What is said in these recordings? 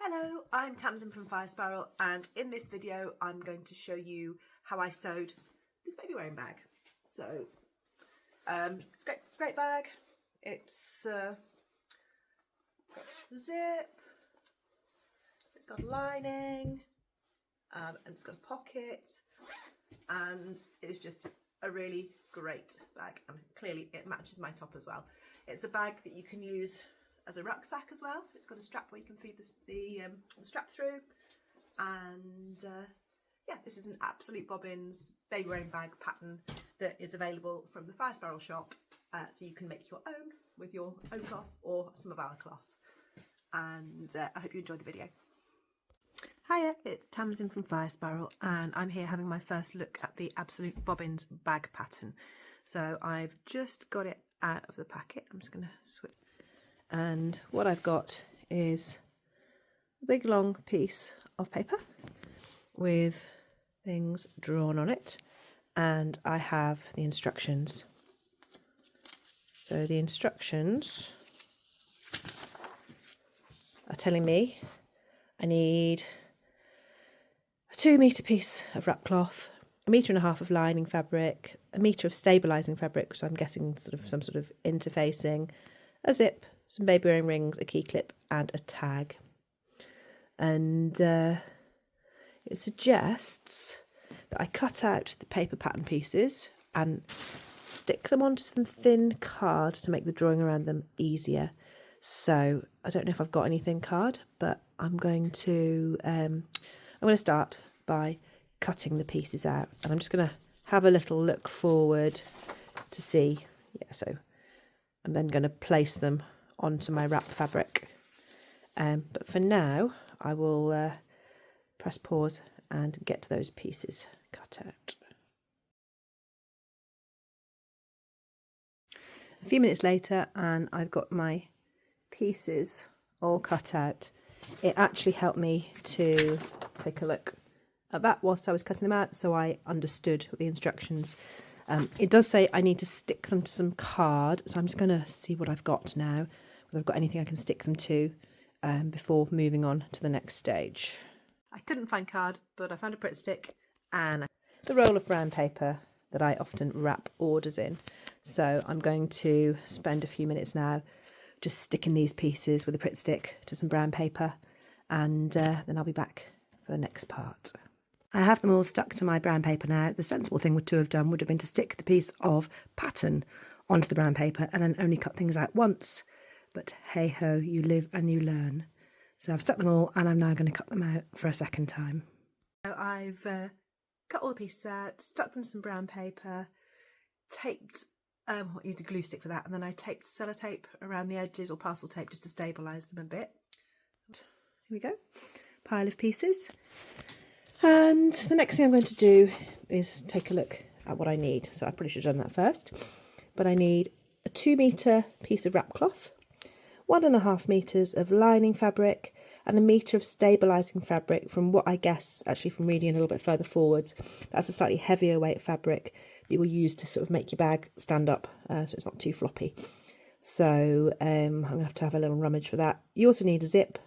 Hello, I'm Tamsin from Fire Spiral, and in this video I'm going to show you how I sewed this baby wearing bag. So it's a great bag. It's got zip, it's got lining, and it's got a pocket, and it's just a really great bag, and clearly it matches my top as well. It's a bag that you can use as a rucksack as well. It's got a strap where you can feed the strap through, and yeah, this is an absolute Bobbins baby wearing bag pattern that is available from the Fire Spiral shop, so you can make your own with your own cloth or some of our cloth, and I hope you enjoy the video. Hiya, it's Tamsin from Fire Spiral, and I'm here having my first look at the absolute Bobbins bag pattern. So I've just got it out of the packet. I'm just going to switch. And what I've got is a big long piece of paper with things drawn on it, and I have the instructions. So the instructions are telling me I need a 2 metre piece of wrap cloth, 1.5 meters of lining fabric, 1 metre of stabilising fabric, so I'm guessing some sort of interfacing, a zip, some baby wearing rings, a key clip and a tag. And it suggests that I cut out the paper pattern pieces and stick them onto some thin card to make the drawing around them easier. So I don't know if I've got any thin card, but I'm going to start by cutting the pieces out, and I'm just going to have a little look forward to see. Yeah, so I'm then going to place them onto my wrap fabric, but for now I will press pause and get those pieces cut out. A few minutes later, and I've got my pieces all cut out. It actually helped me to take a look at that whilst I was cutting them out, so I understood the instructions. It does say I need to stick them to some card, so I'm just going to see what I've got now, whether I've got anything I can stick them to before moving on to the next stage. I couldn't find card, but I found a Pritt stick and the roll of brown paper that I often wrap orders in. So I'm going to spend a few minutes now just sticking these pieces with a Pritt stick to some brown paper, and then I'll be back for the next part. I have them all stuck to my brown paper now. The sensible thing to have done would have been to stick the piece of pattern onto the brown paper and then only cut things out once. But hey ho, you live and you learn. So I've stuck them all, and I'm now going to cut them out for a second time. So I've cut all the pieces out, stuck them to some brown paper, taped, used a glue stick for that, and then I taped sellotape around the edges, or parcel tape, just to stabilise them a bit. Here we go, pile of pieces. And the next thing I'm going to do is take a look at what I need. So I probably should have done that first. But I need a 2 metre piece of wrap cloth, 1.5 meters of lining fabric, and 1 metre of stabilising fabric from what I guess, actually from reading a little bit further forwards, that's a slightly heavier weight fabric that you will use to sort of make your bag stand up, so it's not too floppy. So I'm going to have a little rummage for that. You also need a zip,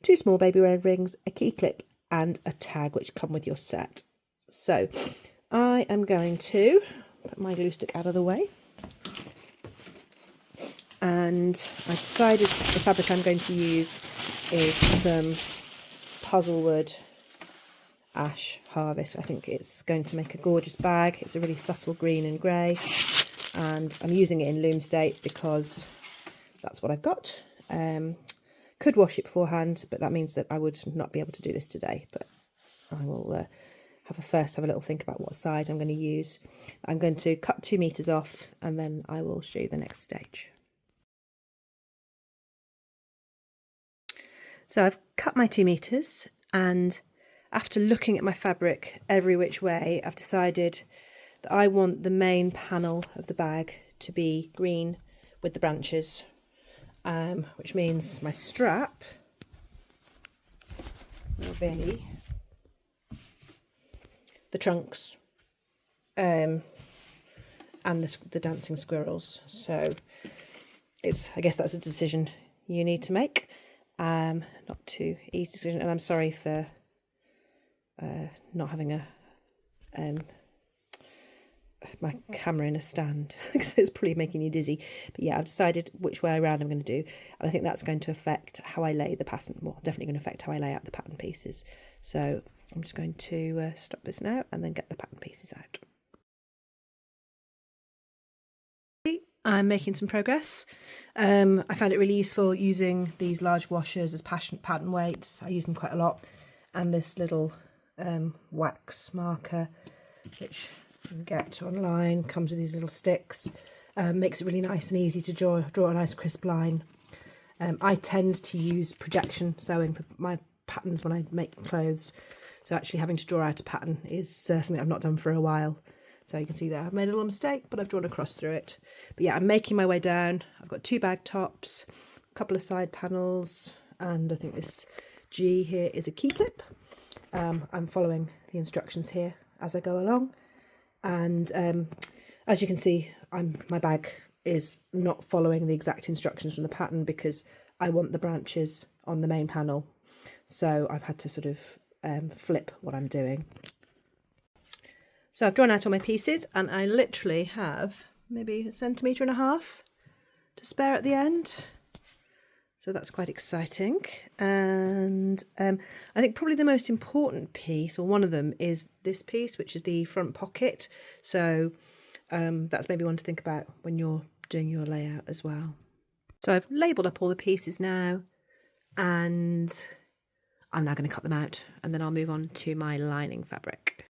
2 small baby wearing rings, a key clip and a tag, which come with your set. So I am going to put my glue stick out of the way, and I've decided the fabric I'm going to use is some Puzzlewood Ash Harvest. I think it's going to make a gorgeous bag. It's a really subtle green and grey, and I'm using it in loom state because that's what I've got. Could wash it beforehand, but that means that I would not be able to do this today. But I will have a little think about what side I'm going to use. I'm going to cut 2 meters off, and then I will show you the next stage. So I've cut my 2 meters, and after looking at my fabric every which way, I've decided that I want the main panel of the bag to be green with the branches. Which means my strap will be the trunks and the dancing squirrels. So I guess that's a decision you need to make. Not too easy, and I'm sorry for not having a my camera in a stand because it's probably making you dizzy. But yeah, I've decided which way around I'm going to do, and I think that's going to affect how I lay the pattern. Well, definitely going to affect how I lay out the pattern pieces. So I'm just going to stop this now and then get the pattern pieces out. I'm making some progress. I found it really useful using these large washers as pattern weights. I use them quite a lot, and this little wax marker, which you can get online, comes with these little sticks. Makes it really nice and easy to draw a nice crisp line. I tend to use projection sewing for my patterns when I make clothes, so actually having to draw out a pattern is something I've not done for a while. So you can see there I've made a little mistake, but I've drawn a cross through it. But yeah, I'm making my way down. I've got 2 bag tops, a couple of side panels, and I think this G here is a key clip. I'm following the instructions here as I go along, and as you can see, my bag is not following the exact instructions from the pattern because I want the branches on the main panel, so I've had to sort of flip what I'm doing. So I've drawn out all my pieces, and I literally have maybe 1.5 centimetres to spare at the end. So that's quite exciting. And I think probably the most important piece, or one of them, is this piece, which is the front pocket. So that's maybe one to think about when you're doing your layout as well. So I've labelled up all the pieces now, and I'm now going to cut them out, and then I'll move on to my lining fabric.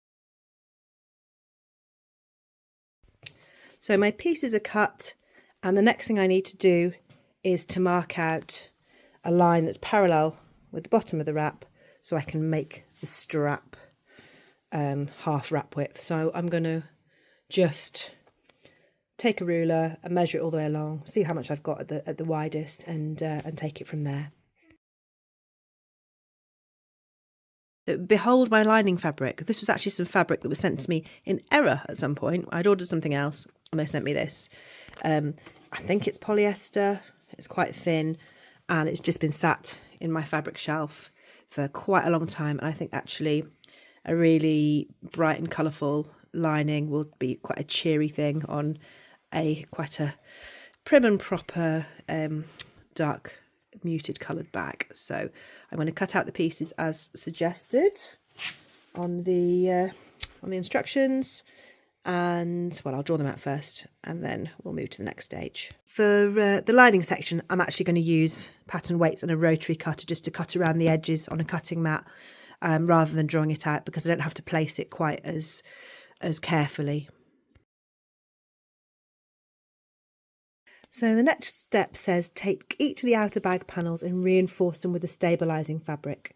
So my pieces are cut, and the next thing I need to do is to mark out a line that's parallel with the bottom of the wrap so I can make the strap half wrap width. So I'm going to just take a ruler and measure it all the way along, see how much I've got at the widest, and take it from there. Behold my lining fabric. This was actually some fabric that was sent to me in error at some point. I'd ordered something else and they sent me this. I think it's polyester. It's quite thin, and it's just been sat in my fabric shelf for quite a long time. And I think actually a really bright and colourful lining will be quite a cheery thing on quite a prim and proper dark muted coloured bag. So I'm going to cut out the pieces as suggested on the instructions, and well, I'll draw them out first and then we'll move to the next stage. For the lining section, I'm actually going to use pattern weights and a rotary cutter just to cut around the edges on a cutting mat, rather than drawing it out, because I don't have to place it quite as carefully. So the next step says take each of the outer bag panels and reinforce them with the stabilising fabric.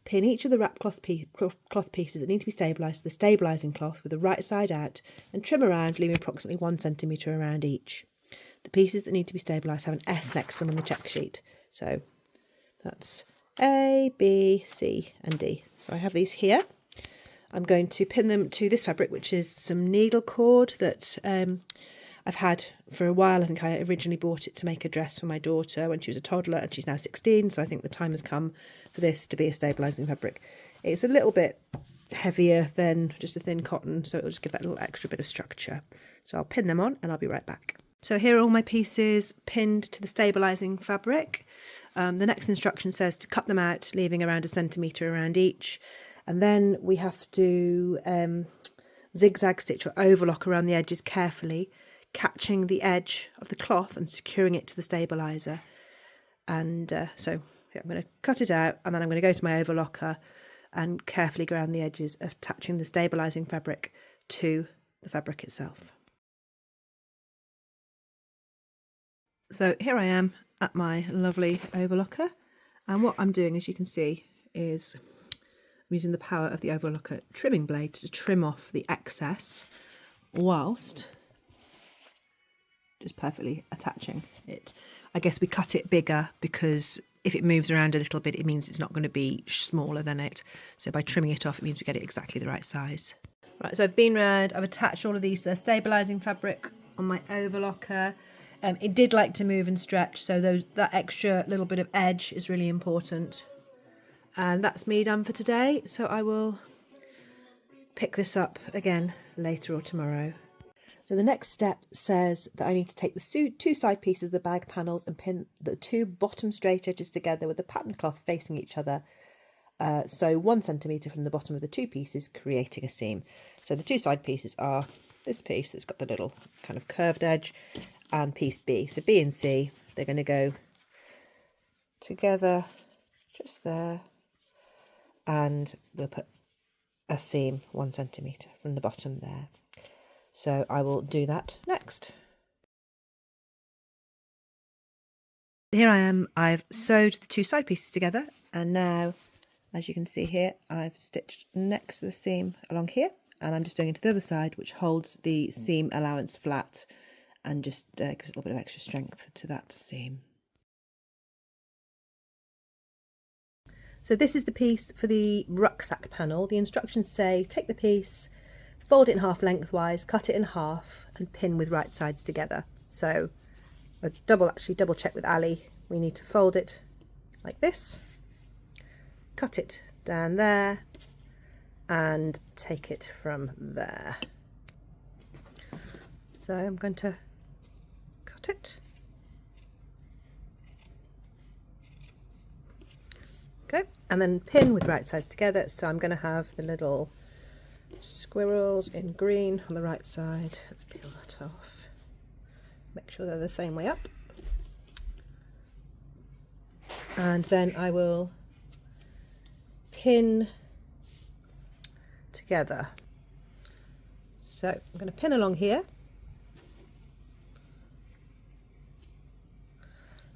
Pin each of the wrap cloth pieces that need to be stabilised to the stabilising cloth with the right side out and trim around, leaving approximately 1 centimetre around each. The pieces that need to be stabilised have an S next to them on the check sheet. So that's A, B, C and D. So I have these here. I'm going to pin them to this fabric, which is some needle cord that I've had for a while. I think I originally bought it to make a dress for my daughter when she was a toddler, and she's now 16, so I think the time has come for this to be a stabilising fabric. It's a little bit heavier than just a thin cotton, so it'll just give that little extra bit of structure. So I'll pin them on and I'll be right back. So here are all my pieces pinned to the stabilising fabric. The next instruction says to cut them out, leaving around 1 centimetre around each. And then we have to zigzag stitch or overlock around the edges carefully, catching the edge of the cloth and securing it to the stabiliser. And so yeah, I'm going to cut it out, and then I'm going to go to my overlocker and carefully go around the edges, attaching the stabilising fabric to the fabric itself. So here I am at my lovely overlocker, and what I'm doing, as you can see, is I'm using the power of the overlocker trimming blade to trim off the excess whilst just perfectly attaching it. I guess we cut it bigger because if it moves around a little bit, it means it's not going to be smaller than it. So by trimming it off, it means we get it exactly the right size. Right, so I've been round, I've attached all of these to the stabilising fabric on my overlocker. It did like to move and stretch, so that extra little bit of edge is really important. And that's me done for today, so I will pick this up again later or tomorrow. So the next step says that I need to take the two side pieces of the bag panels and pin the two bottom straight edges together with the pattern cloth facing each other. So 1 centimetre from the bottom of the two pieces, creating a seam. So the two side pieces are this piece that's got the little kind of curved edge and piece B. So B and C, they're going to go together just there, and we'll put a seam 1 centimetre from the bottom there. So I will do that next. Here I am, I've sewed the two side pieces together, and now, as you can see here, I've stitched next to the seam along here, and I'm just doing it to the other side, which holds the seam allowance flat and just gives a little bit of extra strength to that seam. So this is the piece for the rucksack panel. The instructions say take the piece, fold it in half lengthwise, cut it in half and pin with right sides together. So I double check with Ali. We need to fold it like this, cut it down there and take it from there. So I'm going to cut it. Okay, and then pin with right sides together. So I'm going to have the little squirrels in green on the right side. Let's peel that off. Make sure they're the same way up. And then I will pin together. So I'm going to pin along here,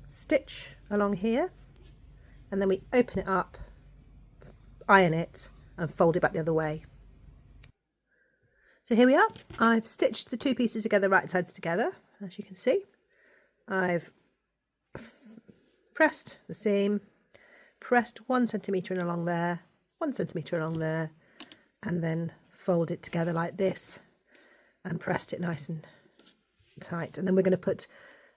stitch along here, and then we open it up, iron it and fold it back the other way. So here we are. I've stitched the two pieces together, right sides together, as you can see. I've pressed the seam, pressed 1 centimetre in along there, 1 centimetre along there, and then fold it together like this and pressed it nice and tight. And then we're going to put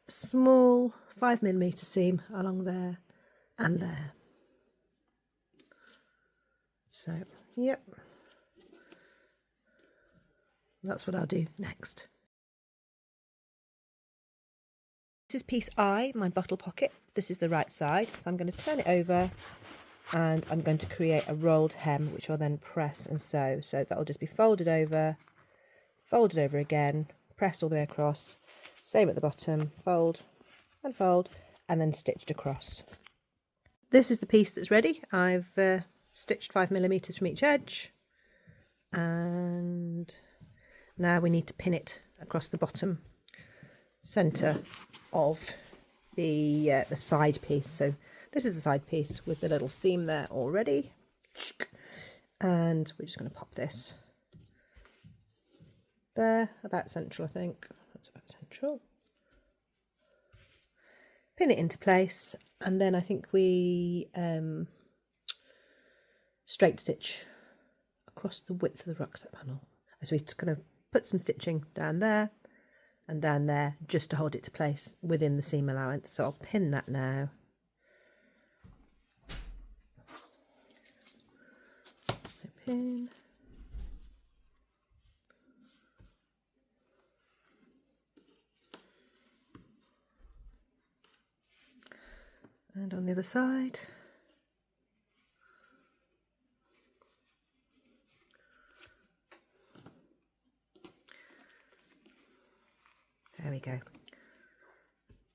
a small 5mm seam along there and there. So, yep. That's what I'll do next. This is piece I, my bottle pocket. This is the right side. So I'm going to turn it over and I'm going to create a rolled hem, which I'll then press and sew. So that'll just be folded over again, pressed all the way across. Same at the bottom, fold, and then stitched across. This is the piece that's ready. I've stitched 5mm from each edge, and now we need to pin it across the bottom centre of the side piece. So this is the side piece with the little seam there already, and we're just going to pop this there, about central, I think. That's about central. Pin it into place, and then I think we straight stitch across the width of the rucksack panel. So we kind of put some stitching down there and down there just to hold it to place within the seam allowance. So I'll pin that now. So pin. And on the other side. There we go.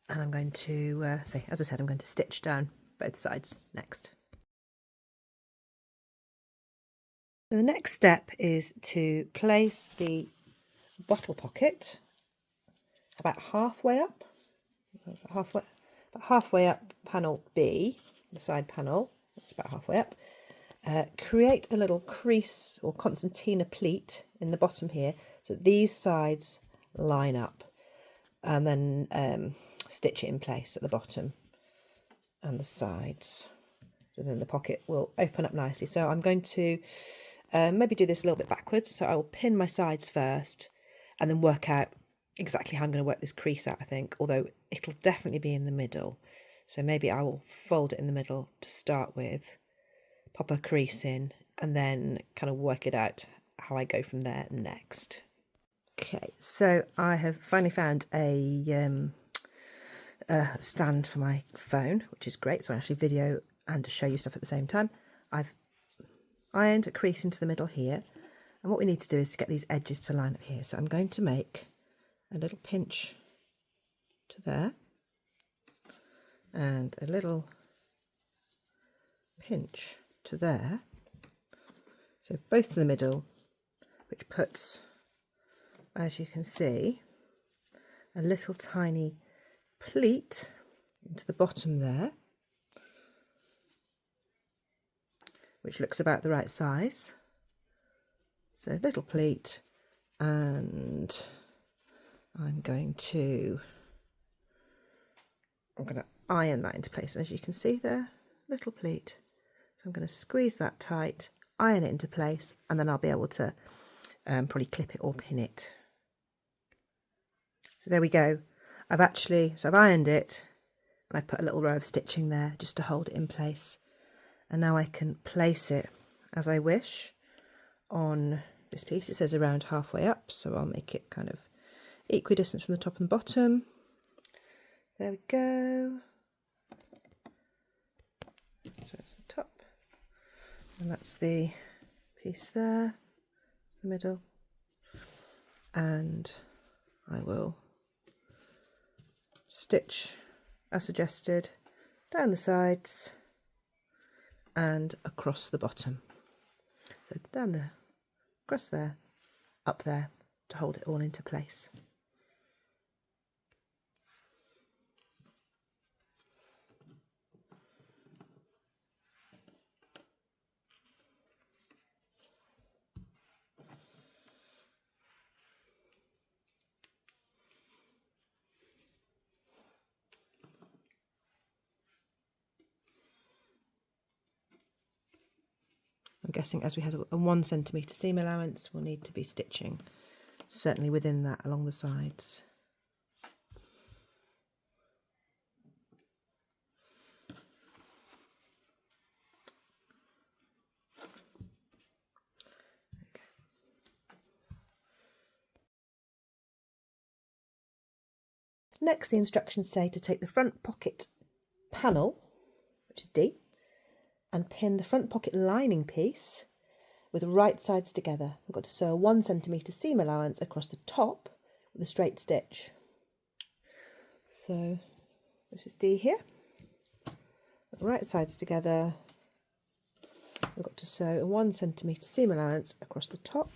And I'm going to, as I said, I'm going to stitch down both sides next. So the next step is to place the bottle pocket about halfway up, halfway up panel B, the side panel, it's about halfway up. Create a little crease or concertina pleat in the bottom here, so these sides line up, and then stitch it in place at the bottom and the sides. So then the pocket will open up nicely. So I'm going to maybe do this a little bit backwards. So I will pin my sides first and then work out exactly how I'm going to work this crease out, I think, although it'll definitely be in the middle. So maybe I will fold it in the middle to start with, pop a crease in, and then kind of work it out how I go from there next. Okay, so I have finally found a stand for my phone, which is great, so I actually video and show you stuff at the same time. I've ironed a crease into the middle here, and what we need to do is to get these edges to line up here. So I'm going to make a little pinch to there and a little pinch to there, so both in the middle, which puts, as you can see, a little tiny pleat into the bottom there, which looks about the right size. So a little pleat, and I'm going to iron that into place. As you can see there, little pleat. So I'm going to squeeze that tight, iron it into place, and then I'll be able to probably clip it or pin it. So there we go. I've ironed it, and I've put a little row of stitching there just to hold it in place. And now I can place it as I wish on this piece. It says around halfway up, so I'll make it kind of equidistant from the top and bottom. There we go. So it's the top, and that's the piece there, it's the middle, and I will stitch as suggested down the sides and across the bottom. So down there, across there, up there, to hold it all into place. I'm guessing as we had a 1 centimetre seam allowance, we'll need to be stitching certainly within that along the sides. Okay. Next, the instructions say to take the front pocket panel, which is D, and pin the front pocket lining piece with the right sides together. We've got to sew a 1 centimetre seam allowance across the top with a straight stitch. So this is D here. Put the right sides together. We've got to sew a 1 centimetre seam allowance across the top,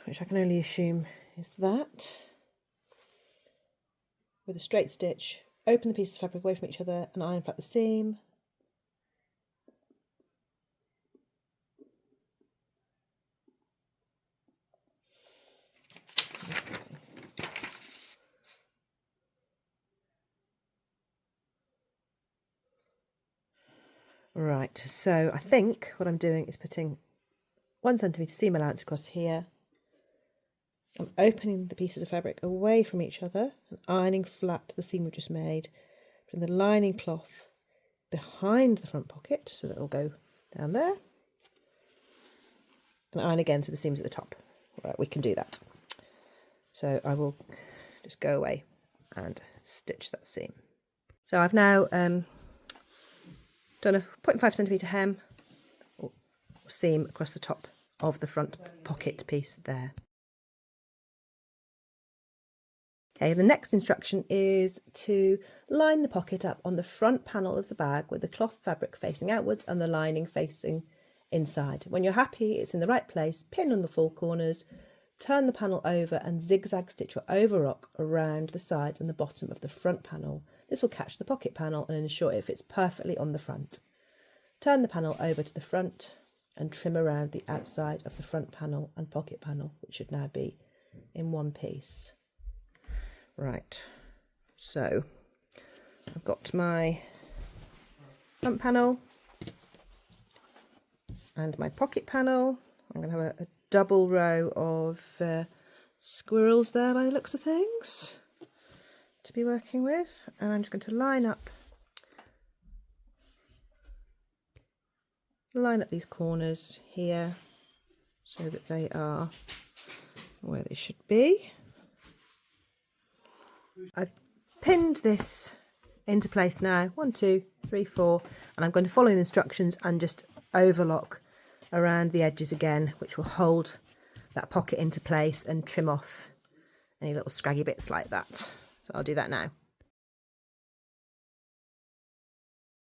which I can only assume is that, with a straight stitch. Open the pieces of fabric away from each other and iron flat the seam. Right, so I think what I'm doing is putting 1 centimetre seam allowance across here. I'm opening the pieces of fabric away from each other and ironing flat the seam we've just made. Putting the lining cloth behind the front pocket so that it'll go down there. And iron again so the seam's at the top. Right, we can do that. So I will just go away and stitch that seam. So I've now done a 0.5 centimetre hem or seam across the top of the front pocket piece there. Okay, the next instruction is to line the pocket up on the front panel of the bag with the cloth fabric facing outwards and the lining facing inside. When you're happy it's in the right place, pin on the four corners, turn the panel over and zigzag stitch or overlock around the sides and the bottom of the front panel. This will catch the pocket panel and ensure it fits perfectly on the front. Turn the panel over to the front and trim around the outside of the front panel and pocket panel, which should now be in one piece. Right, so I've got my front panel and my pocket panel. I'm going to have a double row of squirrels there by the looks of things to be working with, and I'm just going to line up these corners here so that they are where they should be. I've pinned this into place now, 1, 2, 3, 4, and I'm going to follow the instructions and just overlock around the edges again, which will hold that pocket into place and trim off any little scraggy bits like that. So I'll do that now.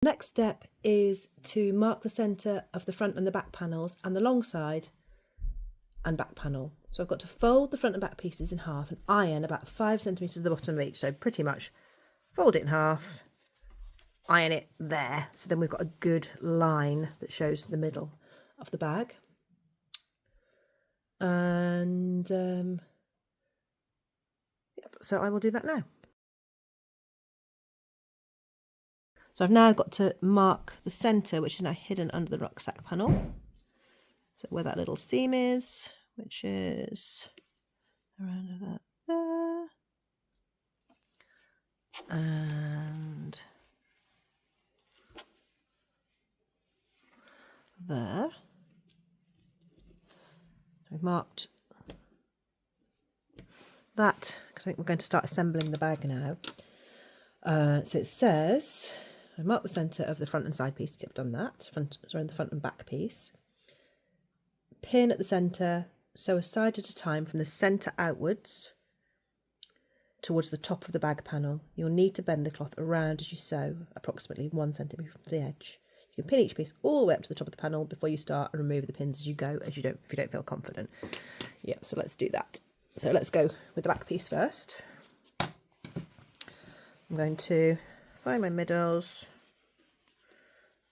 Next step is to mark the centre of the front and the back panels and the long side and back panel. So I've got to fold the front and back pieces in half and iron about 5 centimetres at the bottom of each. So pretty much fold it in half, iron it there. So then we've got a good line that shows the middle of the bag. And yep, so I will do that now. So I've now got to mark the centre, which is now hidden under the rucksack panel. So where that little seam is, which is around that there. And there. So we've marked that, because I think we're going to start assembling the bag now. So it says, I mark the centre of the front and side pieces. I've done that. The front and back piece. Pin at the centre, sew a side at a time from the centre outwards towards the top of the bag panel. You'll need to bend the cloth around as you sew, approximately 1 centimetre from the edge. You can pin each piece all the way up to the top of the panel before you start and remove the pins as you go, if you don't feel confident. Yeah, so let's do that. So let's go with the back piece first. I'm going to find my middles,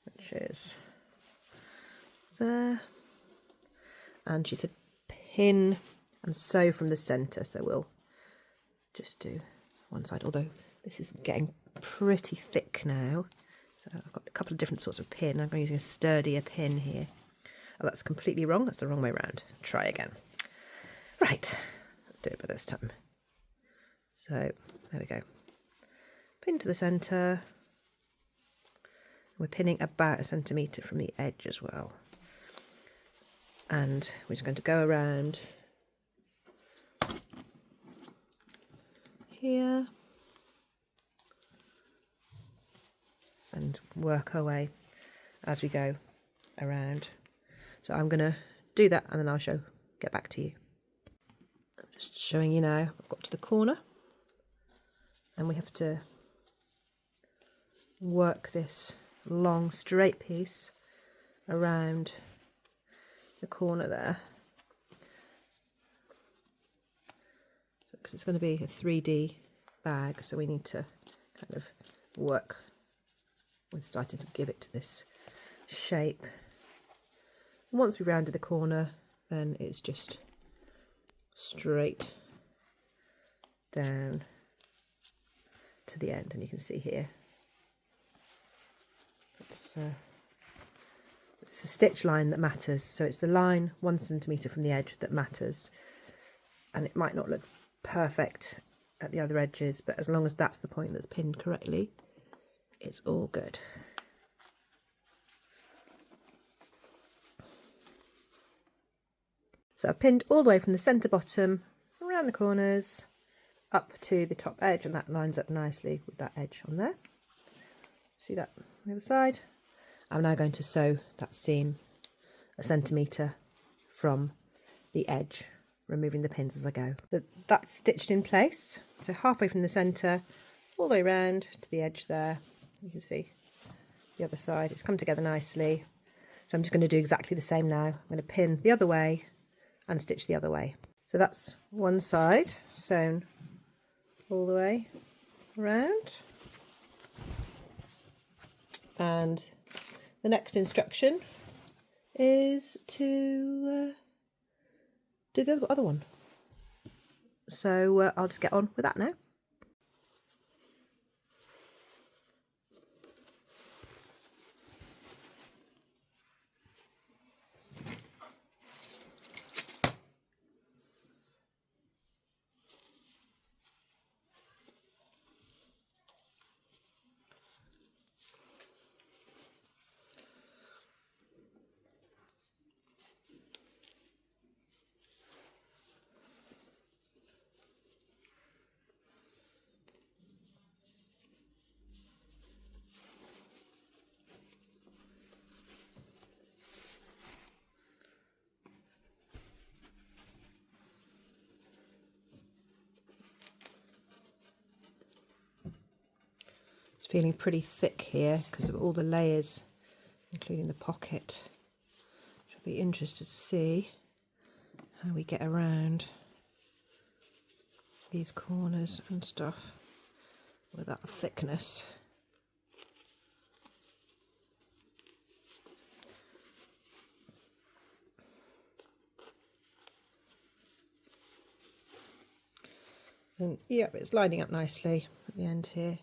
which is there. And she said pin and sew from the centre, so we'll just do one side, although this is getting pretty thick now. So I've got a couple of different sorts of pin. I'm using a sturdier pin here. Oh, that's completely wrong. That's the wrong way around. Try again. Right, let's do it by this time. So there we go. Pin to the centre. We're pinning about 1 centimetre from the edge as well. And we're just going to go around here and work our way as we go around. So I'm going to do that and then I'll get back to you. I'm just showing you now, I've got to the corner and we have to work this long straight piece around the corner there, because it's going to be a 3D bag, so we need to kind of work with starting to give it to this shape. And once we've rounded the corner, then it's just straight down to the end, and you can see here it's the stitch line that matters, so it's the line 1 centimetre from the edge that matters, and it might not look perfect at the other edges, but as long as that's the point that's pinned correctly, it's all good. So I've pinned all the way from the centre bottom around the corners up to the top edge, and that lines up nicely with that edge on there. See that on the other side? I'm now going to sew that seam 1 centimetre from the edge, removing the pins as I go. That's stitched in place, so halfway from the centre all the way around to the edge there. You can see the other side, it's come together nicely. So I'm just going to do exactly the same now. I'm going to pin the other way and stitch the other way. So that's one side sewn all the way around. And the next instruction is to do the other one. So I'll just get on with that now. feeling pretty thick here because of all the layers, including the pocket. Should be interested to see how we get around these corners and stuff with that thickness. And yeah, it's lining up nicely at the end here.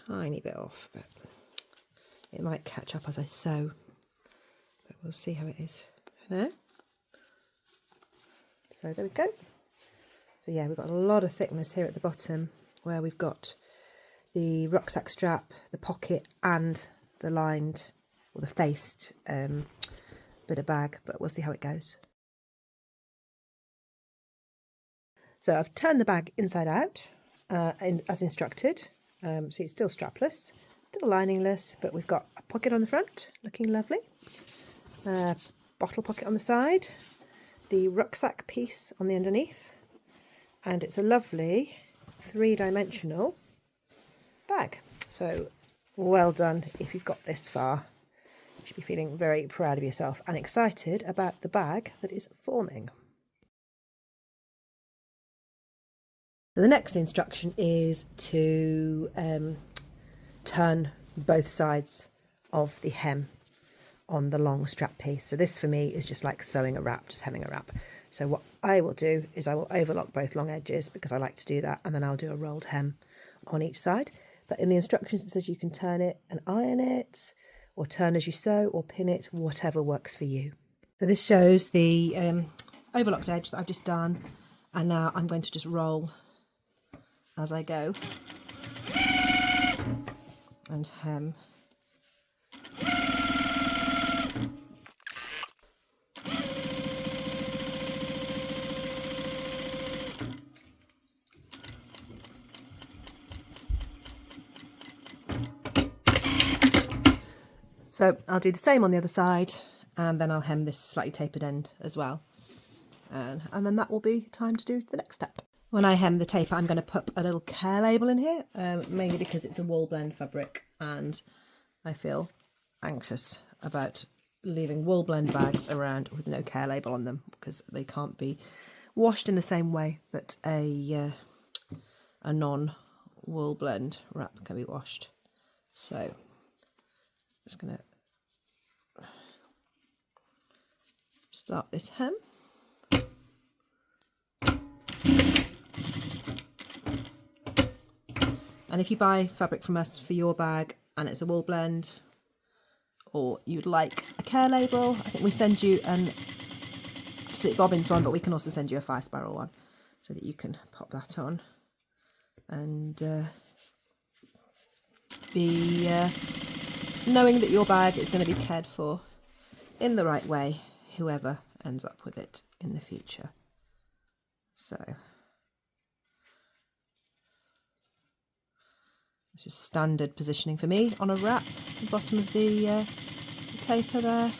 Tiny bit off, but it might catch up as I sew. But we'll see how it is for now. So there we go. So yeah, we've got a lot of thickness here at the bottom where we've got the rucksack strap, the pocket and the lined or the faced bit of bag, but we'll see how it goes. So I've turned the bag inside out as instructed. See, it's still strapless, still liningless, but we've got a pocket on the front, looking lovely. Bottle pocket on the side, the rucksack piece on the underneath, and it's a lovely 3-dimensional bag. So well done if you've got this far. You should be feeling very proud of yourself and excited about the bag that is forming. The next instruction is to turn both sides of the hem on the long strap piece. So this for me is just like sewing a wrap, just hemming a wrap. So what I will do is I will overlock both long edges because I like to do that, and then I'll do a rolled hem on each side. But in the instructions it says you can turn it and iron it, or turn as you sew, or pin it, whatever works for you. So this shows the overlocked edge that I've just done, and now I'm going to just roll as I go and hem. So I'll do the same on the other side, and then I'll hem this slightly tapered end as well, and then that will be time to do the next step. When I hem the taper, I'm going to put a little care label in here, mainly because it's a wool blend fabric and I feel anxious about leaving wool blend bags around with no care label on them, because they can't be washed in the same way that a non-wool blend wrap can be washed. So I'm just going to start this hem. And if you buy fabric from us for your bag and it's a wool blend, or you'd like a care label, I think we send you an absolute Bobbins one, but we can also send you a 5-spiral one so that you can pop that on and be knowing that your bag is going to be cared for in the right way, whoever ends up with it in the future. So this is standard positioning for me on a wrap, the bottom of the taper there.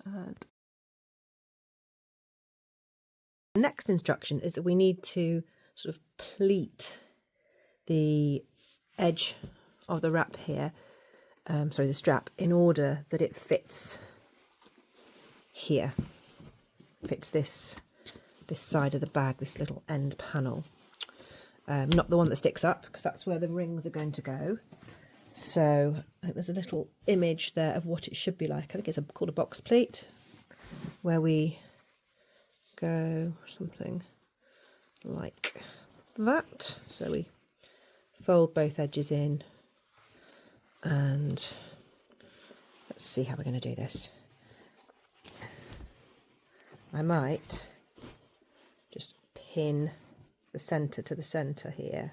And the next instruction is that we need to sort of pleat the edge of the wrap here, the strap, in order that it fits here, fits this side of the bag, this little end panel, not the one that sticks up, because that's where the rings are going to go. So I think there's a little image there of what it should be like. I think it's called a box pleat, where we go something like that. So we fold both edges in, and let's see how we're going to do this. I might just pin the centre to the centre here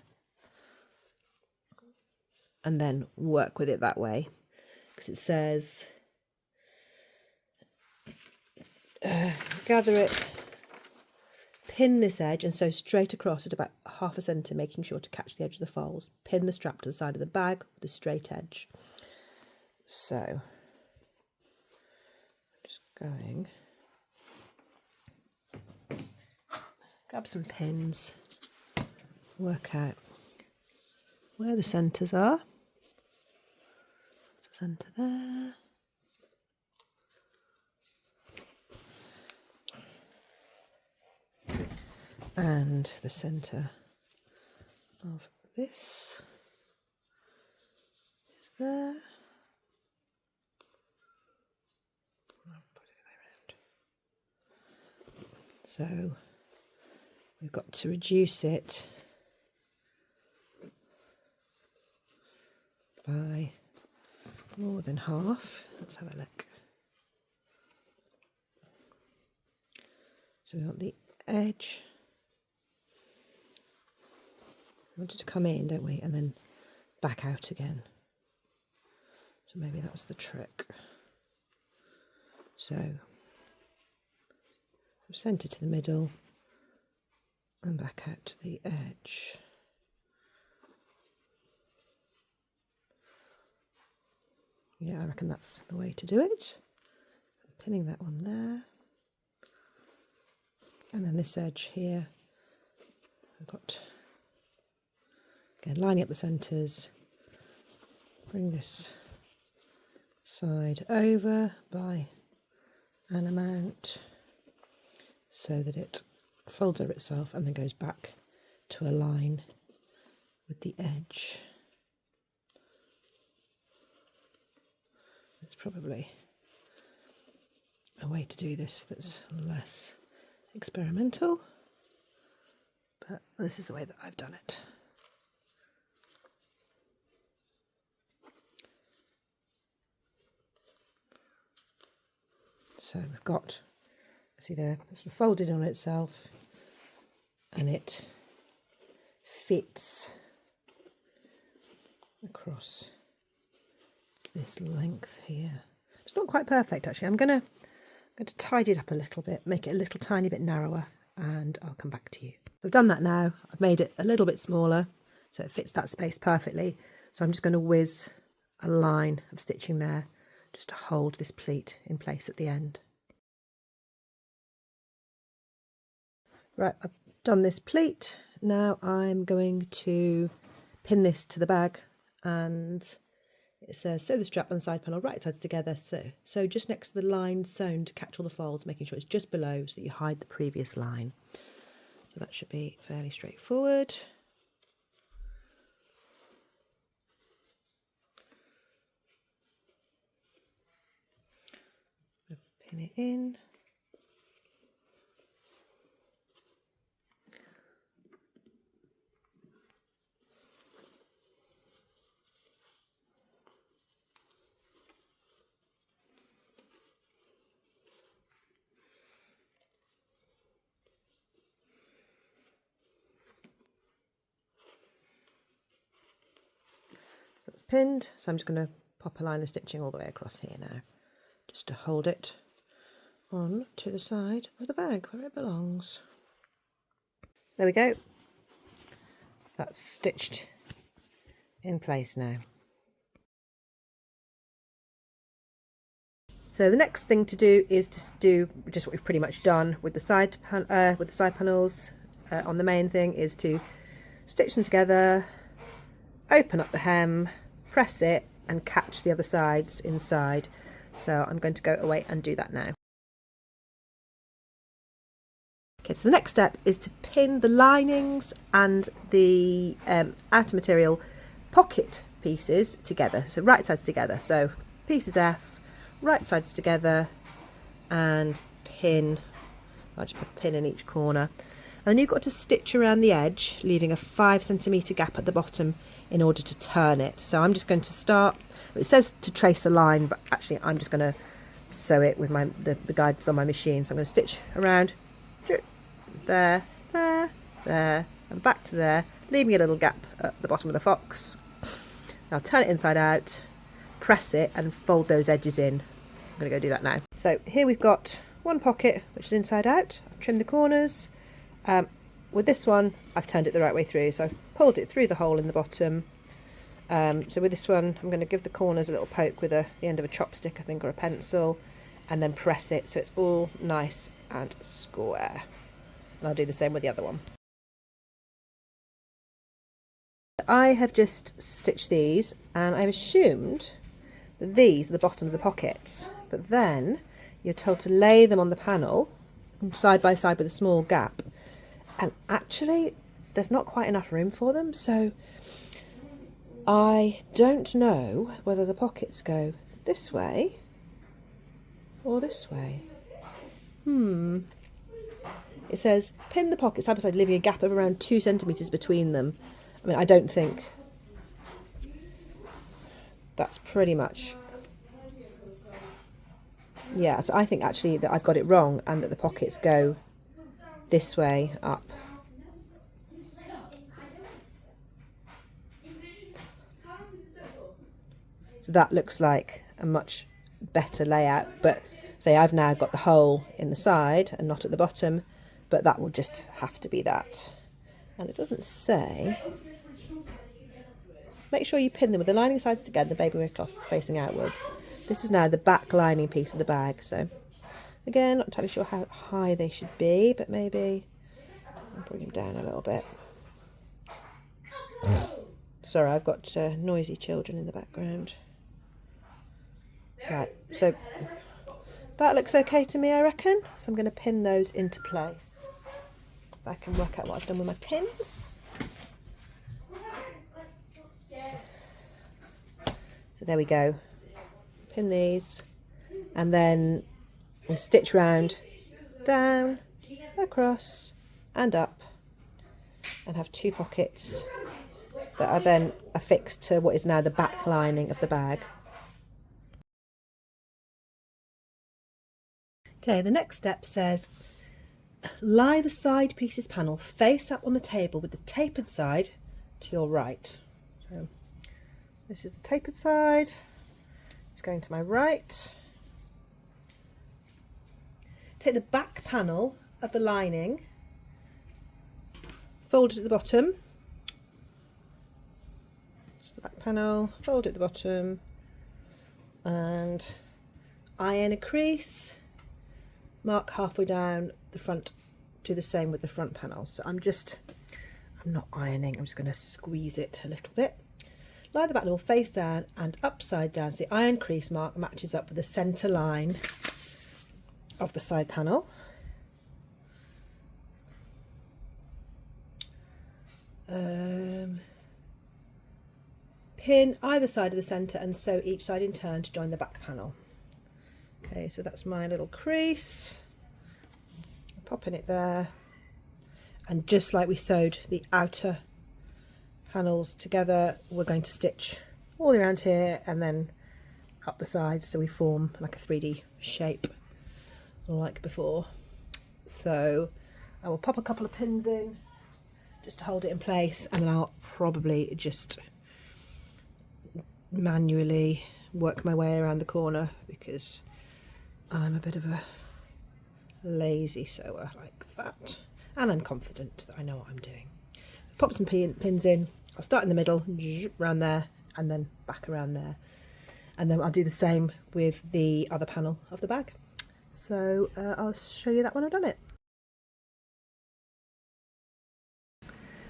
and then work with it that way, because it says gather it, pin this edge and sew straight across at about 1/2 centimetre, making sure to catch the edge of the folds. Pin the strap to the side of the bag with a straight edge. So, just going, grab some pins, work out where the centres are. So centre there. And the centre of this is there. I'll put it around. So we've got to reduce it by more than half. Let's have a look. So we want the edge. We want it to come in, don't we? And then back out again. So maybe that's the trick. So from centre to the middle and back out to the edge. Yeah, I reckon that's the way to do it. I'm pinning that one there. And then this edge here, I've got, again, lining up the centres, bring this side over by an amount so that it folds over itself and then goes back to align with the edge. There's probably a way to do this that's less experimental, but this is the way that I've done it. So we've got, see there, it's sort of folded on itself and it fits across this length here. It's not quite perfect actually. I'm going to tidy it up a little bit, make it a little tiny bit narrower, and I'll come back to you. I've done that now. I've made it a little bit smaller so it fits that space perfectly. So I'm just going to whiz a line of stitching there just to hold this pleat in place at the end. Right, I've done this pleat. Now I'm going to pin this to the bag, and it says sew the strap and the side panel right sides together, so just next to the line sewn to catch all the folds, making sure it's just below so that you hide the previous line. So that should be fairly straightforward. Pin it in. So that's pinned, so I'm just going to pop a line of stitching all the way across here now, just to hold it on to the side of the bag where it belongs. So there we go. That's stitched in place now. So the next thing to do is to do just what we've pretty much done with the side panels. On the main thing is to stitch them together, open up the hem, press it and catch the other sides inside. So I'm going to go away and do that now. Okay, so the next step is to pin the linings and the outer material pocket pieces together, so right sides together. So pieces F, right sides together, and pin. I'll just put a pin in each corner. And then you've got to stitch around the edge, leaving a 5 centimetre gap at the bottom in order to turn it. So I'm just going to start, it says to trace a line, but actually I'm just going to sew it with the guides on my machine. So I'm going to stitch around there, there, there, and back to there, leaving a little gap at the bottom of the fox. Now turn it inside out, press it and fold those edges in. I'm going to go do that now. So here we've got one pocket which is inside out. I've trimmed the corners, With this one, I've turned it the right way through, so I've pulled it through the hole in the bottom. So with this one, I'm going to give the corners a little poke with the end of a chopstick, I think, or a pencil, and then press it so it's all nice and square. And I'll do the same with the other one. I have just stitched these, and I've assumed that these are the bottoms of the pockets, but then you're told to lay them on the panel side by side with a small gap, and actually there's not quite enough room for them, so I don't know whether the pockets go this way or this way. It says pin the pockets side by side, leaving a gap of around 2 centimetres between them. I mean, I don't think that's pretty much... Yeah, so I think actually that I've got it wrong and that the pockets go this way up. So that looks like a much better layout, but say I've now got the hole in the side and not at the bottom, but that will just have to be that. And it doesn't say... Make sure you pin them with the lining sides together, the babywear cloth facing outwards. This is now the back lining piece of the bag, so again, not entirely sure how high they should be, but maybe I'll bring them down a little bit. Sorry, I've got noisy children in the background. Right, so that looks okay to me, I reckon. So I'm going to pin those into place. If I can work out what I've done with my pins. So there we go. Pin these, and then we'll stitch round, down, across, and up, and have 2 pockets that are then affixed to what is now the back lining of the bag. Okay, the next step says lie the side pieces panel face up on the table with the tapered side to your right. So this is the tapered side, it's going to my right. Take the back panel of the lining, fold it at the bottom, just the back panel, fold it at the bottom, and iron a crease, mark halfway down the front, do the same with the front panel. So I'm not ironing, I'm just going to squeeze it a little bit. Lie the back panel face down and upside down so the iron crease mark matches up with the centre line of the side panel. Pin either side of the centre and sew each side in turn to join the back panel. Okay, so that's my little crease. Popping it there, and just like we sewed the outer panels together, we're going to stitch all around here and then up the sides so we form like a 3D shape like before. So I will pop a couple of pins in just to hold it in place, and then I'll probably just manually work my way around the corner because I'm a bit of a lazy sewer like that, and I'm confident that I know what I'm doing. Pop some pins in. I'll start in the middle, around there, and then back around there, and then I'll do the same with the other panel of the bag. So I'll show you that when I've done it.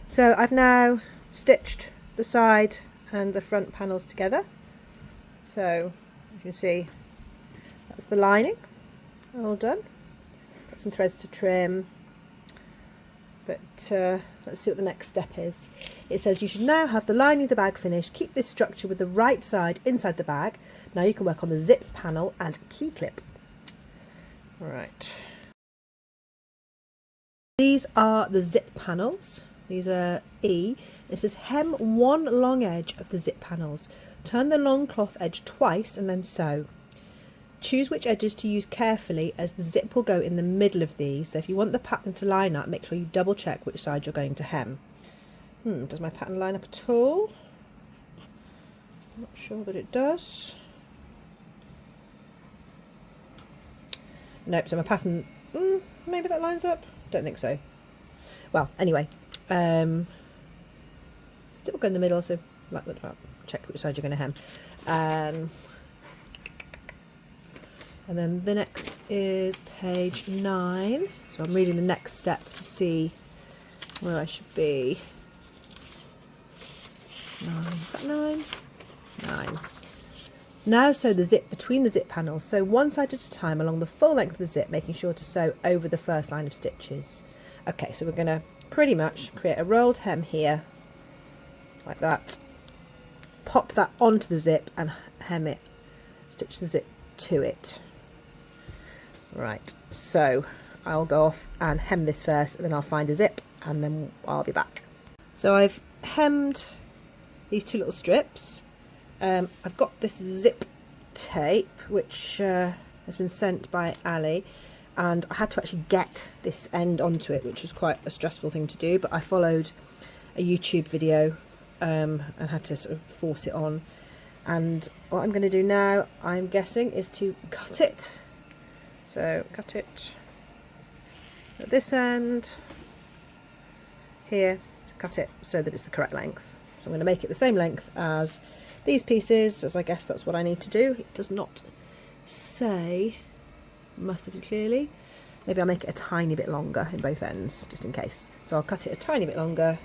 So I've now stitched the side and the front panels together. So you can see that's the lining all done. Got some threads to trim, but let's see what the next step is. It says you should now have the lining of the bag finished. Keep this structure with the right side inside the bag. Now you can work on the zip panel and key clip. Right. These are the zip panels. These are E. It says hem one long edge of the zip panels. Turn the long cloth edge twice and then sew. Choose which edges to use carefully as the zip will go in the middle of these. So if you want the pattern to line up, make sure you double check which side you're going to hem. Does my pattern line up at all? I'm not sure that it does. Nope, so my pattern, maybe that lines up. Don't think so. Well, anyway, it will go in the middle, so like, check which side you're going to hem. And then the next is page 9. So I'm reading the next step to see where I should be. 9, is that 9? 9. Now sew the zip between the zip panels. Sew one side at a time along the full length of the zip, making sure to sew over the first line of stitches. Okay, so we're going to pretty much create a rolled hem here, like that. Pop that onto the zip and hem it, stitch the zip to it. Right, so I'll go off and hem this first, and then I'll find a zip, and then I'll be back. So I've hemmed these 2 little strips. I've got this zip tape, which has been sent by Ali, and I had to actually get this end onto it, which was quite a stressful thing to do, but I followed a YouTube video and had to sort of force it on. And what I'm going to do now, I'm guessing, is to cut it. So cut it at this end here, cut it so that it's the correct length. So I'm going to make it the same length as these pieces, as I guess that's what I need to do. It does not say massively clearly. Maybe I'll make it a tiny bit longer in both ends, just in case. So I'll cut it a tiny bit longer,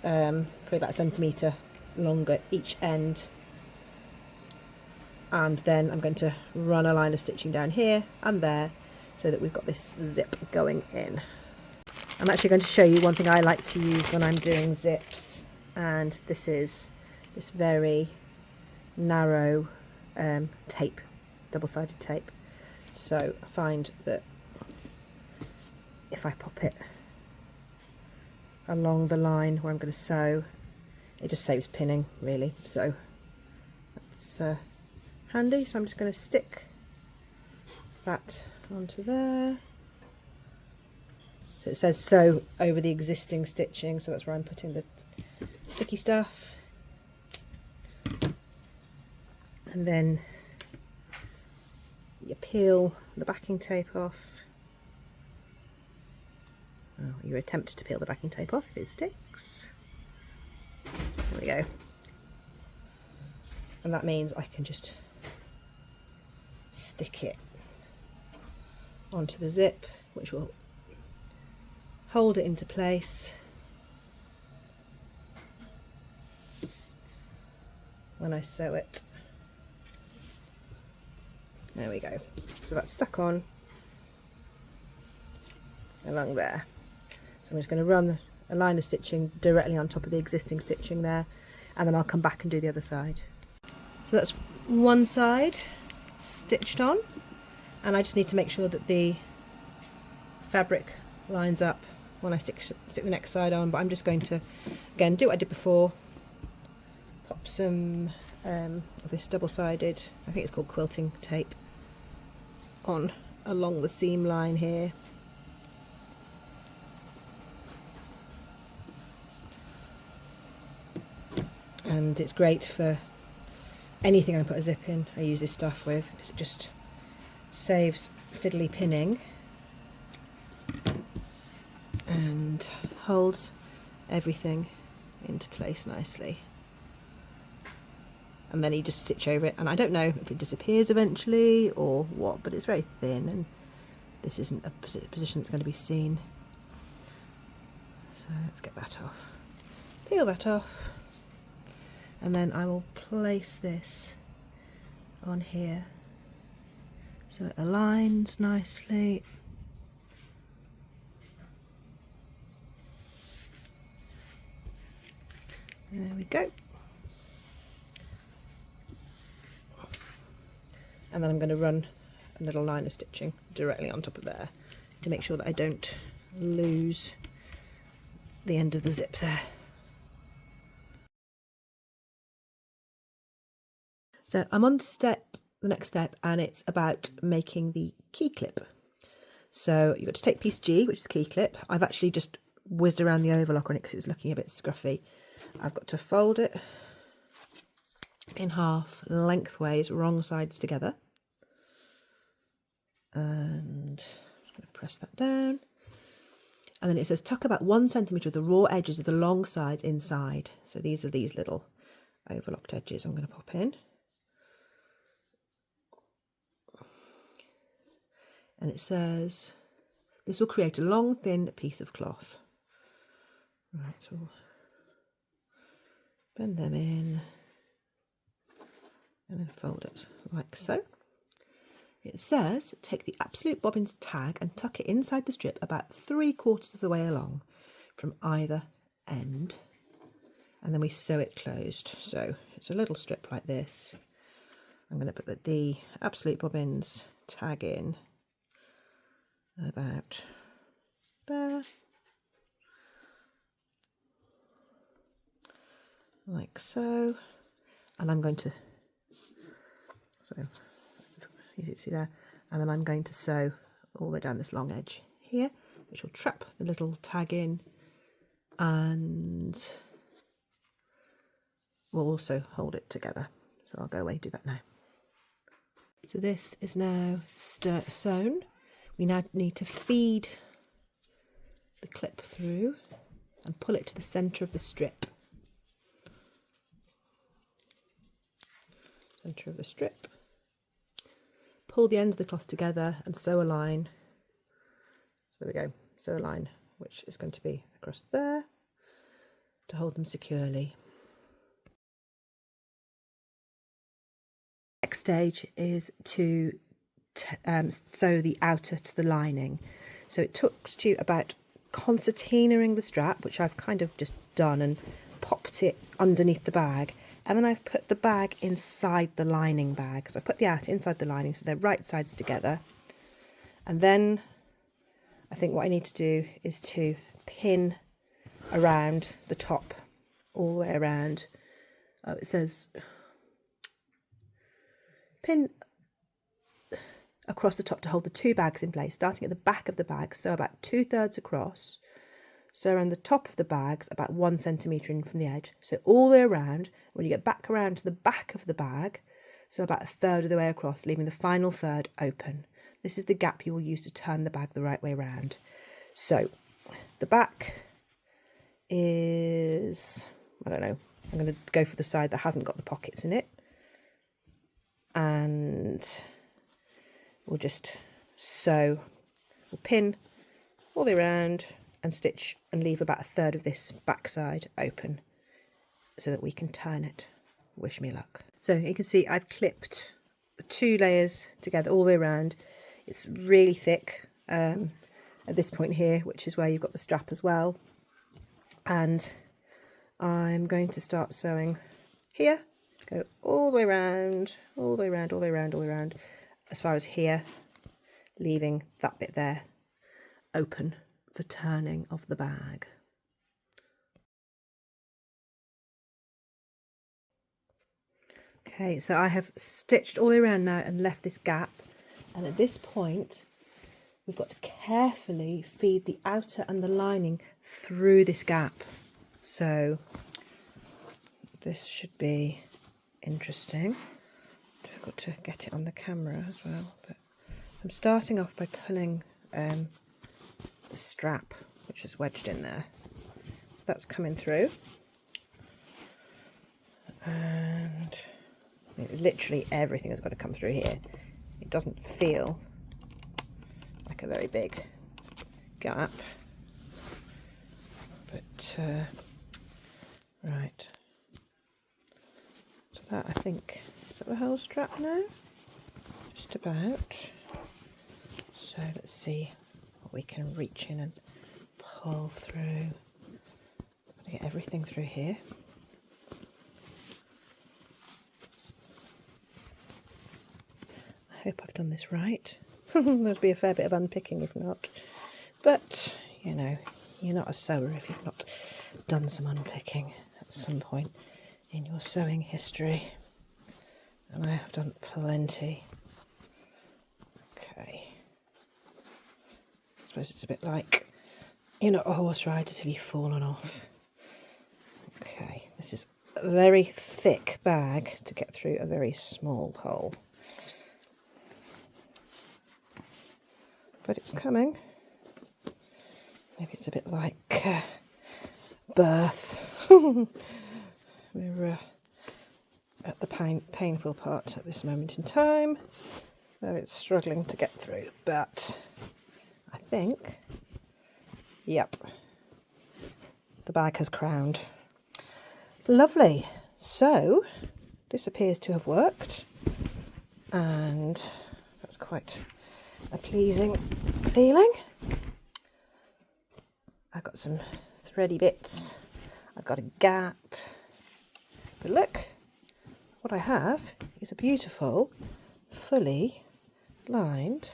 probably about 1 centimetre longer each end. And then I'm going to run a line of stitching down here and there so that we've got this zip going in. I'm actually going to show you one thing I like to use when I'm doing zips, and this is this very narrow tape, double-sided tape. So I find that if I pop it along the line where I'm going to sew, it just saves pinning, really. So that's handy. So I'm just going to stick that onto there. So it says sew over the existing stitching, so that's where I'm putting the sticky stuff. And then you peel the backing tape off. Oh, you attempt to peel the backing tape off if it sticks. There we go. And that means I can just stick it onto the zip, which will hold it into place when I sew it. There we go. So that's stuck on along there. So I'm just going to run a line of stitching directly on top of the existing stitching there, and then I'll come back and do the other side. So that's one side stitched on, and I just need to make sure that the fabric lines up when I stick the next side on. But I'm just going to, again, do what I did before, pop some of this double-sided, I think it's called quilting tape, on along the seam line here. And it's great for anything I put a zip in. I use this stuff with, because it just saves fiddly pinning and holds everything into place nicely. And then you just stitch over it, and I don't know if it disappears eventually or what, but it's very thin, and this isn't a position that's going to be seen. So let's get that off, peel that off, and then I will place this on here so it aligns nicely. There we go. And then I'm going to run a little line of stitching directly on top of there to make sure that I don't lose the end of the zip there. So I'm on the next step, and it's about making the key clip. So you've got to take piece G, which is the key clip. I've actually just whizzed around the overlock on it because it was looking a bit scruffy. I've got to fold it in half lengthways, wrong sides together. And I'm just going to press that down. And then it says tuck about 1 centimetre of the raw edges of the long sides inside. So these are these little overlocked edges I'm going to pop in. And it says this will create a long thin piece of cloth. Right, so we'll bend them in and then fold it like so. It says take the absolute bobbins tag and tuck it inside the strip about 3/4 of the way along from either end, and then we sew it closed. So it's a little strip like this. I'm going to put the absolute bobbins tag in about there, like so, and I'm going to, so easy to see there, and then I'm going to sew all the way down this long edge here, which will trap the little tag in, and we'll also hold it together. So I'll go away and do that now. So this is now sewn. We now need to feed the clip through and pull it to the centre of the strip. Centre of the strip. Pull the ends of the cloth together and sew a line. So there we go, sew a line, which is going to be across there to hold them securely. Next stage is to sew the outer to the lining. So it took to about concertinaing the strap, which I've kind of just done, and popped it underneath the bag. And then I've put the bag inside the lining bag. So I put the outer inside the lining so they're right sides together. And then I think what I need to do is to pin around the top, all the way around. It says pin across the top to hold the 2 bags in place, starting at the back of the bag, so about 2/3 across. So around the top of the bags, about 1 centimetre in from the edge. So all the way around, when you get back around to the back of the bag, so about 1/3 of the way across, leaving the final third open. This is the gap you will use to turn the bag the right way around. So the back is, I don't know, I'm going to go for the side that hasn't got the pockets in it. And we'll just sew, we'll pin all the way around and stitch and leave about 1/3 of this back side open so that we can turn it. Wish me luck. So you can see I've clipped 2 layers together all the way around. It's really thick at this point here, which is where you've got the strap as well. And I'm going to start sewing here, go all the way around, all the way around, all the way around, all the way around, as far as here, leaving that bit there open for turning of the bag. Okay, so I have stitched all the way around now and left this gap, and at this point we've got to carefully feed the outer and the lining through this gap. So this should be interesting. Difficult to get it on the camera as well, but I'm starting off by pulling the strap, which is wedged in there. So that's coming through. And literally everything has got to come through here. It doesn't feel like a very big gap, but right. So that, I think, is that the whole strap now? Just about. So let's see what we can reach in and pull through. Get everything through here. I hope I've done this right. There'll be a fair bit of unpicking if not. But, you know, you're not a sewer if you've not done some unpicking at some point in your sewing history. And I have done plenty. Okay. I suppose it's a bit like you're not a horse rider till you've fallen off. Okay, this is a very thick bag to get through a very small hole. But it's coming. Maybe it's It's a bit like birth. We're at the painful part at this moment in time, where it's struggling to get through, but I think, yep, the bag has crowned. Lovely. So this appears to have worked, and that's quite a pleasing feeling. I've got some thready bits, I've got a gap, but look, what I have is a beautiful, fully lined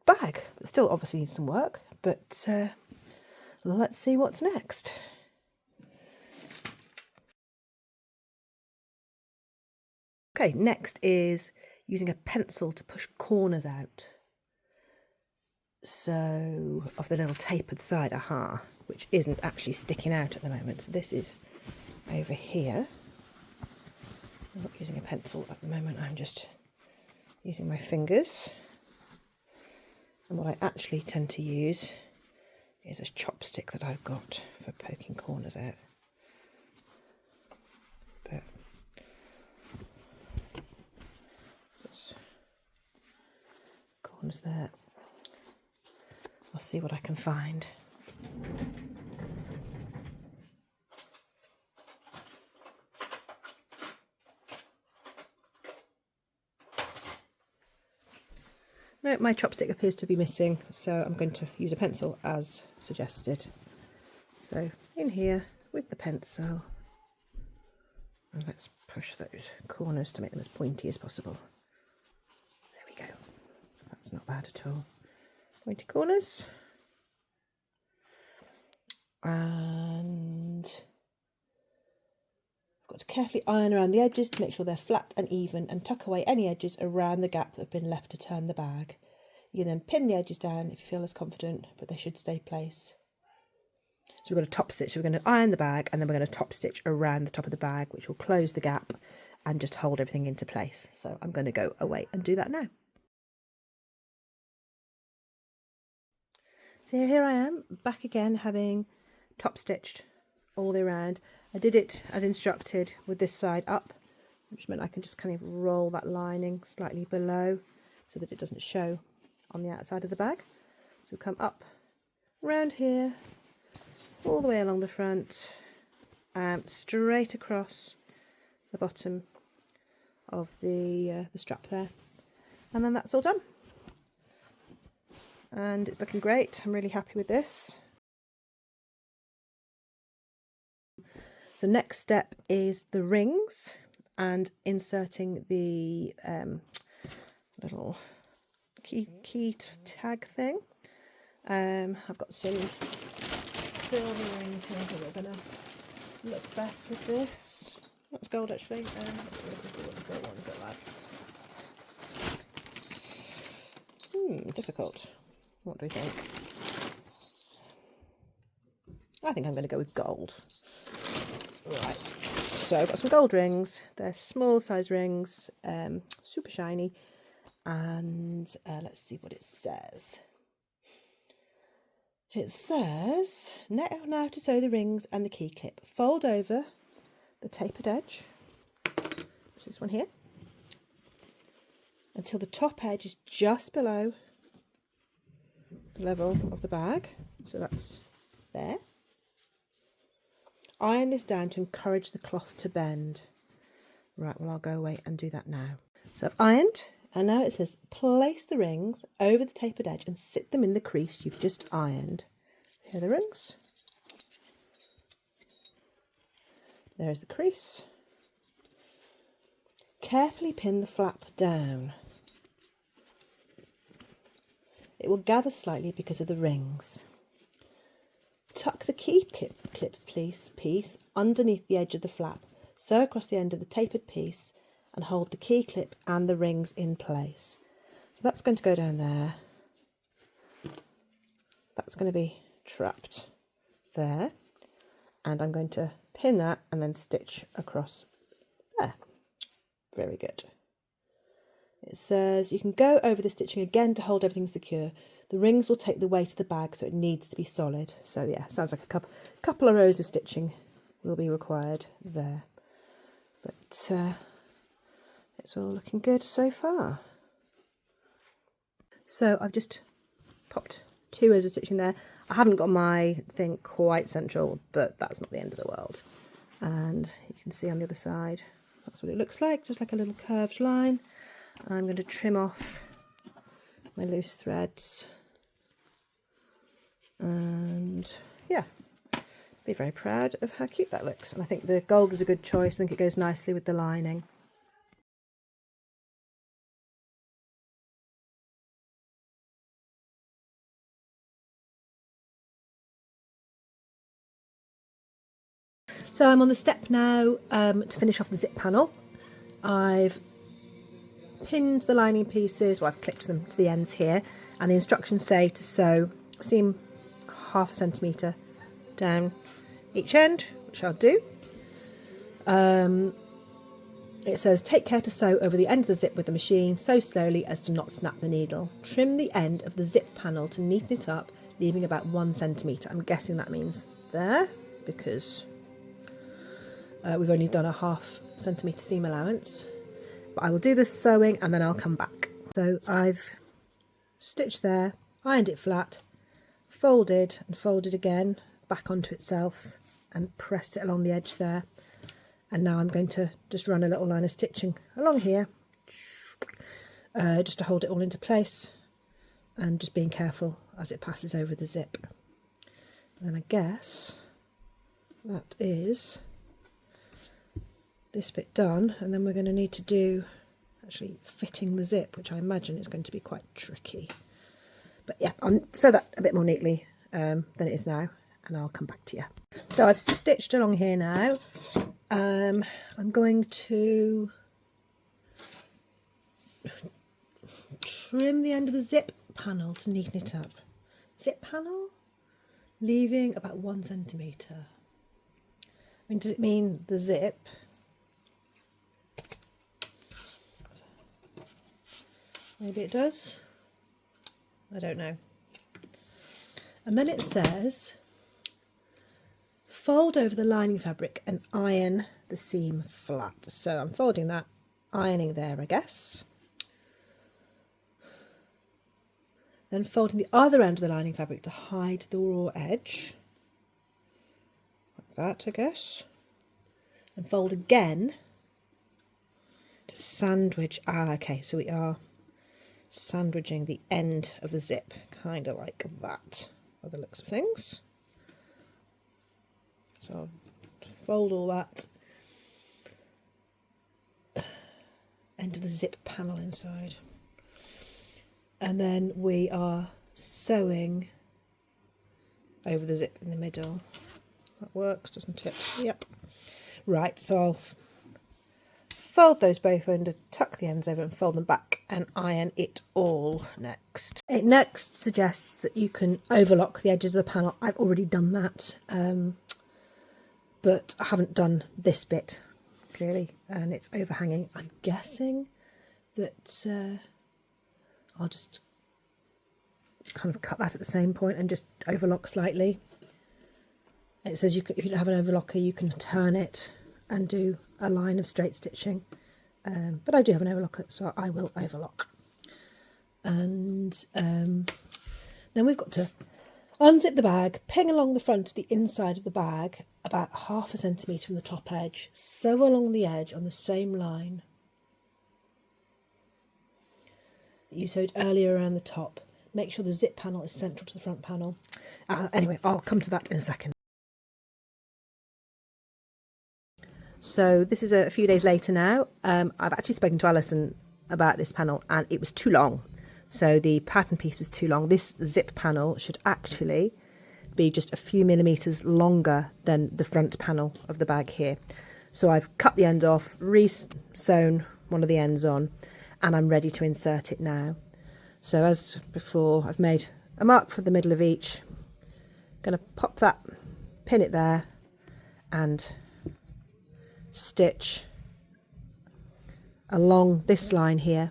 bag. It still obviously needs some work, but let's see what's next. Okay, next is using a pencil to push corners out. So, of the little tapered side, which isn't actually sticking out at the moment. So this is over here. I'm not using a pencil at the moment, I'm just using my fingers. And what I actually tend to use is a chopstick that I've got for poking corners out. But corners there. I'll see what I can find. No, my chopstick appears to be missing, so I'm going to use a pencil as suggested. So in here with the pencil, and let's push those corners to make them as pointy as possible. There we go. That's not bad at all. Pointy corners. And I've got to carefully iron around the edges to make sure they're flat and even, and tuck away any edges around the gap that have been left to turn the bag. You can then pin the edges down if you feel less confident, but they should stay place. So we've got a top stitch. So we're going to iron the bag, and then we're going to top stitch around the top of the bag, which will close the gap and just hold everything into place. So I'm going to go away and do that now. So here I am, back again, having top stitched all the way around. I did it as instructed with this side up, which meant I can just kind of roll that lining slightly below so that it doesn't show on the outside of the bag. So come up around here, all the way along the front, straight across the bottom of the strap there, and then that's all done. And it's looking great. I'm really happy with this. So next step is the rings and inserting the little key tag thing. I've got some silver rings here that are going to look best with this. That's gold actually. Let's see what the silver ones look like. Difficult. What do we think? I think I'm going to go with gold. Right, so I've got some gold rings. They're small size rings, super shiny. And let's see what it says. It says, now to sew the rings and the key clip. Fold over the tapered edge, which is this one here, until the top edge is just below the level of the bag. So that's there. Iron this down to encourage the cloth to bend. Right, well, I'll go away and do that now. So I've ironed, and now it says place the rings over the tapered edge and sit them in the crease you've just ironed. Here are the rings. There's the crease. Carefully pin the flap down. It will gather slightly because of the rings. Tuck the key clip piece underneath the edge of the flap, sew across the end of the tapered piece and hold the key clip and the rings in place. So that's going to go down there. That's going to be trapped there. And I'm going to pin that and then stitch across there. Very good. It says you can go over the stitching again to hold everything secure. The rings will take the weight of the bag, so it needs to be solid. So yeah, sounds like a couple of rows of stitching will be required there. But it's all looking good so far. So I've just popped 2 rows of stitching there. I haven't got my thing quite central, but that's not the end of the world. And you can see on the other side, that's what it looks like, just like a little curved line. I'm going to trim off my loose threads. And yeah, be very proud of how cute that looks. And I think the gold was a good choice. I think it goes nicely with the lining. So I'm on the step now to finish off the zip panel. I've pinned the lining pieces, well, I've clipped them to the ends here, and the instructions say to sew seam 1/2 centimetre down each end, which I'll do. It says take care to sew over the end of the zip with the machine, sew slowly as to not snap the needle. Trim the end of the zip panel to neaten it up, leaving about 1 centimetre. I'm guessing that means there, because we've only done a 1/2 centimetre seam allowance. But I will do the sewing and then I'll come back. So I've stitched there, ironed it flat, folded and folded again back onto itself and pressed it along the edge there. And now I'm going to just run a little line of stitching along here, just to hold it all into place, and just being careful as it passes over the zip. And then I guess that is this bit done, and then we're going to need to do actually fitting the zip, which I imagine is going to be quite tricky. But yeah, I'll sew that a bit more neatly than it is now, and I'll come back to you. So I've stitched along here now. I'm going to trim the end of the zip panel to neaten it up. Zip panel, leaving about 1 centimetre. I mean, does it mean the zip? Maybe it does. I don't know. And then it says fold over the lining fabric and iron the seam flat. So I'm folding that, ironing there, I guess. Then folding the other end of the lining fabric to hide the raw edge. Like that, I guess. And fold again to sandwich. Okay, so we are sandwiching the end of the zip, kind of like that, by the looks of things. So I'll fold all that end of the zip panel inside, and then we are sewing over the zip in the middle. That works, doesn't it? Yep. Right, so I'll fold those both under, tuck the ends over and fold them back and iron it all next. It next suggests that you can overlock the edges of the panel. I've already done that. But I haven't done this bit, clearly, and it's overhanging. I'm guessing that I'll just kind of cut that at the same point and just overlock slightly. And it says if you don't have an overlocker, you can turn it and do a line of straight stitching. But I do have an overlocker, so I will overlock. And then we've got to unzip the bag, ping along the front of the inside of the bag, about 1/2 centimetre from the top edge, sew along the edge on the same line that you sewed earlier around the top. Make sure the zip panel is central to the front panel. Anyway, I'll come to that in a second. So this is a few days later now. I've actually spoken to Alison about this panel and it was too long. So the pattern piece was too long. This zip panel should actually be just a few millimetres longer than the front panel of the bag here. So I've cut the end off, re-sewn one of the ends on, and I'm ready to insert it now. So as before, I've made a mark for the middle of each. Going to pop that, pin it there, and stitch along this line here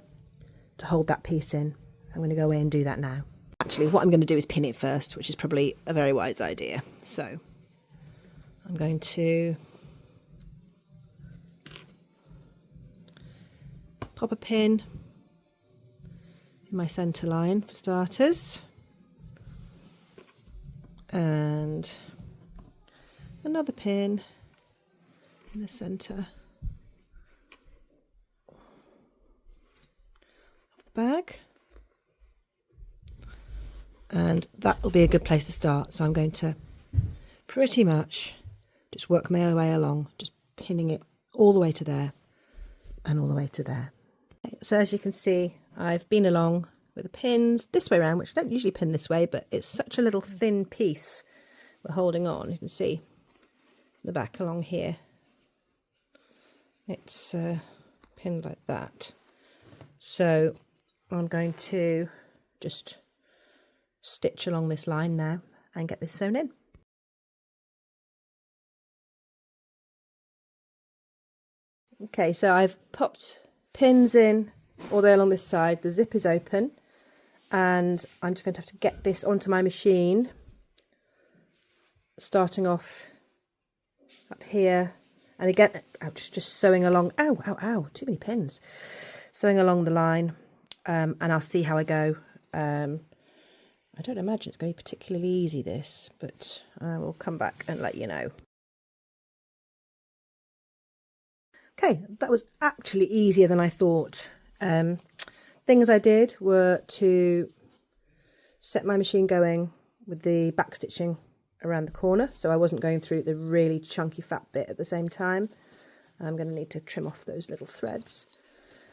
to hold that piece in. I'm going to go away and do that now. actually what I'm going to do is pin it first, which is probably a very wise idea. So I'm going to pop a pin in my centre line for starters, and another pin in the centre of the bag, and that will be a good place to start. So I'm going to pretty much just work my way along, just pinning it all the way to there and all the way to there. So as you can see, I've been along with the pins this way around, which I don't usually pin this way, but it's such a little thin piece we're holding on. You can see the back along here. It's pinned like that. So I'm going to just stitch along this line now and get this sewn in. Okay, so I've popped pins in all the way along this side. The zip is open, and I'm just going to have to get this onto my machine, starting off up here, and again, ouch, just sewing along. Ow, ow, ow, too many pins. Sewing along the line, and I'll see how I go. I don't imagine it's going to be particularly easy, this, but I will come back and let you know. Okay, that was actually easier than I thought. Things I did were to set my machine going with the back stitching around the corner, so I wasn't going through the really chunky fat bit at the same time. I'm going to need to trim off those little threads,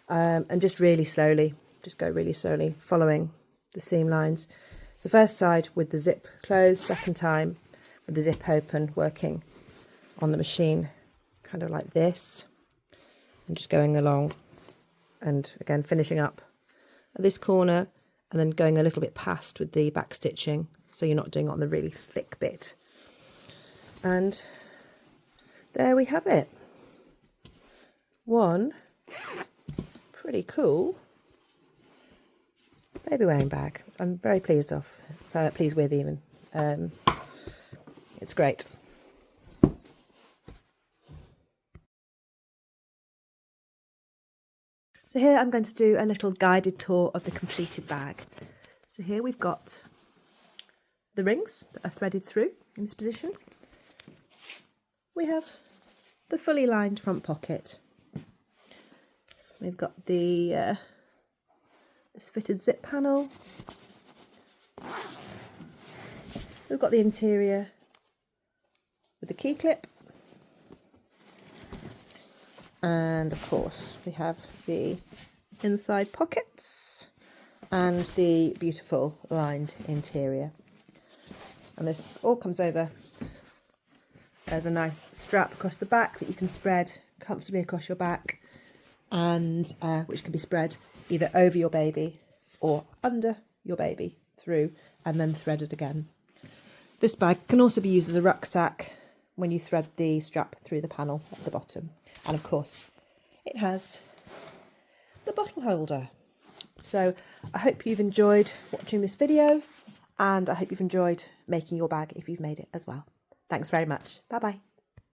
and just really slowly, just go really slowly, following the seam lines. So first side with the zip closed, second time with the zip open, working on the machine kind of like this, and just going along, and again finishing up at this corner, and then going a little bit past with the back stitching, so you're not doing it on the really thick bit. And there we have it. One pretty cool baby wearing bag. I'm very pleased with even. It's great. So here I'm going to do a little guided tour of the completed bag. So here we've got the rings that are threaded through in this position. We have the fully lined front pocket. We've got the this fitted zip panel. We've got the interior with the key clip. And of course we have the inside pockets and the beautiful lined interior. And this all comes over as a nice strap across the back that you can spread comfortably across your back, and which can be spread either over your baby or under your baby through, and then threaded again. This bag can also be used as a rucksack when you thread the strap through the panel at the bottom. And of course, it has the bottle holder. So I hope you've enjoyed watching this video, and I hope you've enjoyed making your bag if you've made it as well. Thanks very much. Bye bye.